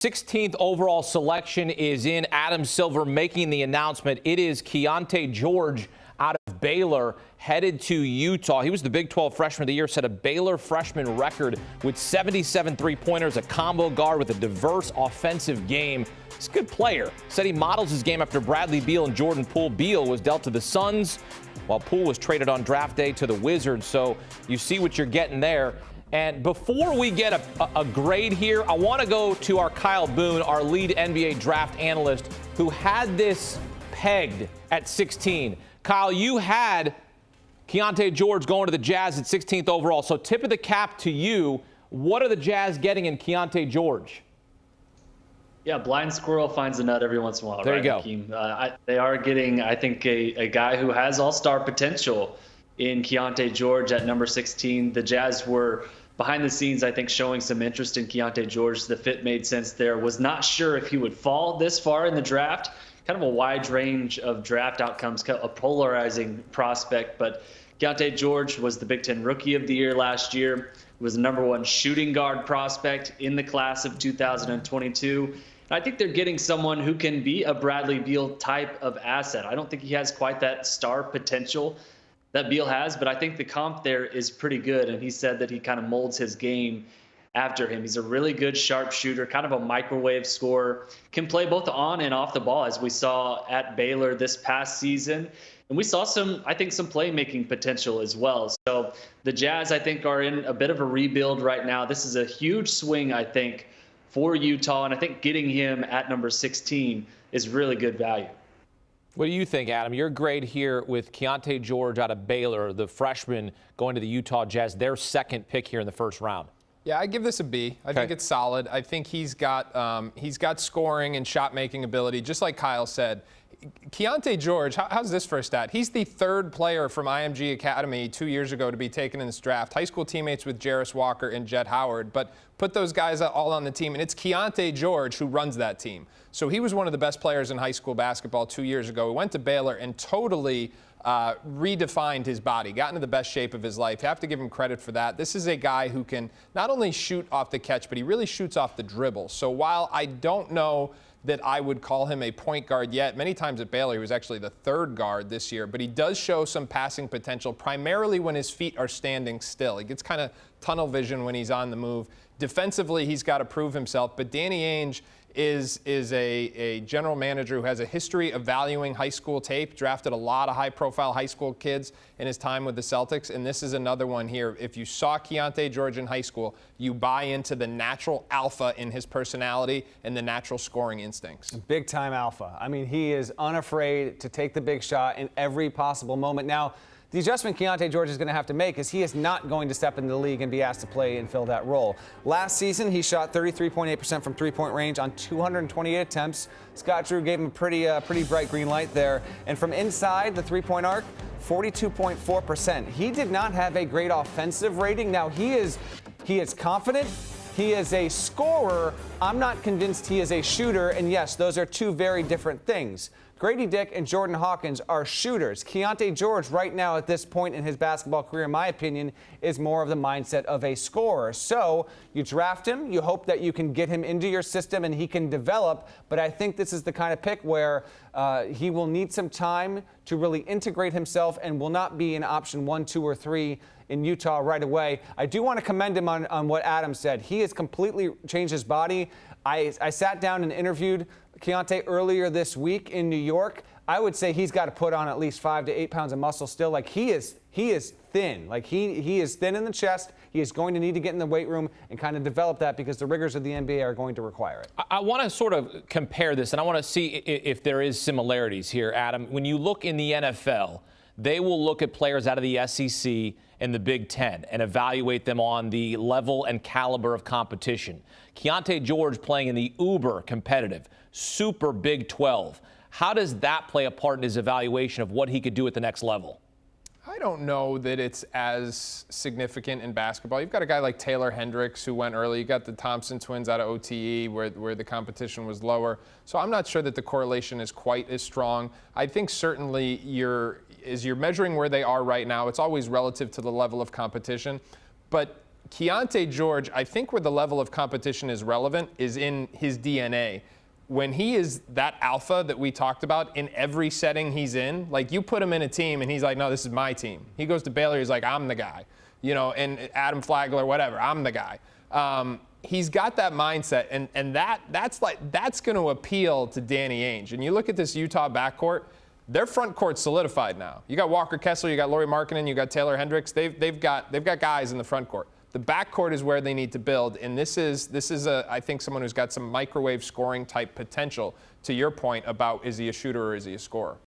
16th overall selection is in. Adam Silver making the announcement. It is Keyonte George out of Baylor, headed to Utah. He was the Big 12 Freshman of the Year, set a Baylor freshman record with 77 three-pointers, a combo guard with a diverse offensive game. He's a good player. Said he models his game after Bradley Beal and Jordan Poole. Beal was dealt to the Suns, while Poole was traded on draft day to the Wizards. So you see what you're getting there. And before we get a grade here, I want to go to our Kyle Boone, our lead NBA draft analyst, who had this pegged at 16. Kyle, you had Keyonte George going to the Jazz at 16th overall. So tip of the cap to you. What are the Jazz getting in Keyonte George? Yeah, blind squirrel finds a nut every once in a while. There right, you go. Hakeem? They are getting, I think, a guy who has all-star potential in Keyonte George at number 16. The Jazz were behind the scenes, I think, showing some interest in Keyonte George. The fit made sense there. Was not sure if he would fall this far in the draft. Kind of a wide range of draft outcomes, a polarizing prospect. But Keyonte George was the Big Ten Rookie of the Year last year. Was the #1 shooting guard prospect in the class of 2022. And I think they're getting someone who can be a Bradley Beal type of asset. I don't think he has quite that star potential that Beal has, but I think the comp there is pretty good. And he said that he kind of molds his game after him. He's a really good sharpshooter, kind of a microwave scorer, can play both on and off the ball, as we saw at Baylor this past season. And we saw some playmaking potential as well. So the Jazz, I think, are in a bit of a rebuild right now. This is a huge swing, I think, for Utah. And I think getting him at number 16 is really good value. What do you think, Adam? Your grade here with Keyonte George out of Baylor, the freshman going to the Utah Jazz, their second pick here in the first round. Yeah, I give this a B. I think it's solid. I think he's got scoring and shot-making ability, just like Kyle said. Keyonte George, how's this for a stat? He's the third player from IMG Academy 2 years ago to be taken in this draft. High school teammates with Jarris Walker and Jet Howard, but put those guys all on the team, and it's Keyonte George who runs that team. So he was one of the best players in high school basketball 2 years ago. He went to Baylor and totally redefined his body, got into the best shape of his life. You have to give him credit for that. This is a guy who can not only shoot off the catch, but he really shoots off the dribble. So while I don't know that I would call him a point guard yet, many times at Baylor he was actually the third guard this year, but he does show some passing potential, primarily when his feet are standing still. He gets kind of tunnel vision when he's on the move. Defensively, he's got to prove himself, but Danny Ainge is a general manager who has a history of valuing high school tape, drafted a lot of high-profile high school kids in his time with the Celtics, and this is another one here. If you saw Keyonte George in high school, you buy into the natural alpha in his personality and the natural scoring instincts. Big-time alpha. I mean, he is unafraid to take the big shot in every possible moment. Now, the adjustment Keyonte George is going to have to make is he is not going to step into the league and be asked to play and fill that role. Last season, he shot 33.8% from three-point range on 228 attempts. Scott Drew gave him a pretty bright green light there. And from inside the three-point arc, 42.4%. He did not have a great offensive rating. Now, he is confident. He is a scorer. I'm not convinced he is a shooter. And yes, those are two very different things. Grady Dick and Jordan Hawkins are shooters. Keyonte George right now at this point in his basketball career, in my opinion, is more of the mindset of a scorer. So you draft him, you hope that you can get him into your system and he can develop. But I think this is the kind of pick where he will need some time to really integrate himself and will not be in option 1, 2, or 3 in Utah right away. I do want to commend him on what Adam said. He has completely changed his body. I sat down and interviewed Keyonte earlier this week in New York. I would say he's got to put on at least 5 to 8 pounds of muscle still. Like he is thin. Like he is thin in the chest. He is going to need to get in the weight room and kind of develop that because the rigors of the NBA are going to require it. I want to sort of compare this, and I want to see if there is similarities here, Adam. When you look in the NFL, they will look at players out of the SEC and the Big Ten and evaluate them on the level and caliber of competition. Keyonte George playing in the uber competitive, super Big 12. How does that play a part in his evaluation of what he could do at the next level? I don't know that it's as significant in basketball. You've got a guy like Taylor Hendricks who went early. You got the Thompson twins out of OTE where the competition was lower. So I'm not sure that the correlation is quite as strong. I think certainly as you're measuring where they are right now, it's always relative to the level of competition. But Keyonte George, I think where the level of competition is relevant is in his DNA. When he is that alpha that we talked about in every setting he's in, like you put him in a team and he's like, no, this is my team. He goes to Baylor, he's like, I'm the guy. You know, and Adam Flagler, whatever, I'm the guy. He's got that mindset, and that's going to appeal to Danny Ainge. And you look at this Utah backcourt, their front court's solidified now. You got Walker Kessler, you got Lauri Markkanen, you got Taylor Hendricks. They've got guys in the front court. The backcourt is where they need to build, and this is I think someone who's got some microwave scoring type potential. To your point about is he a shooter or is he a scorer?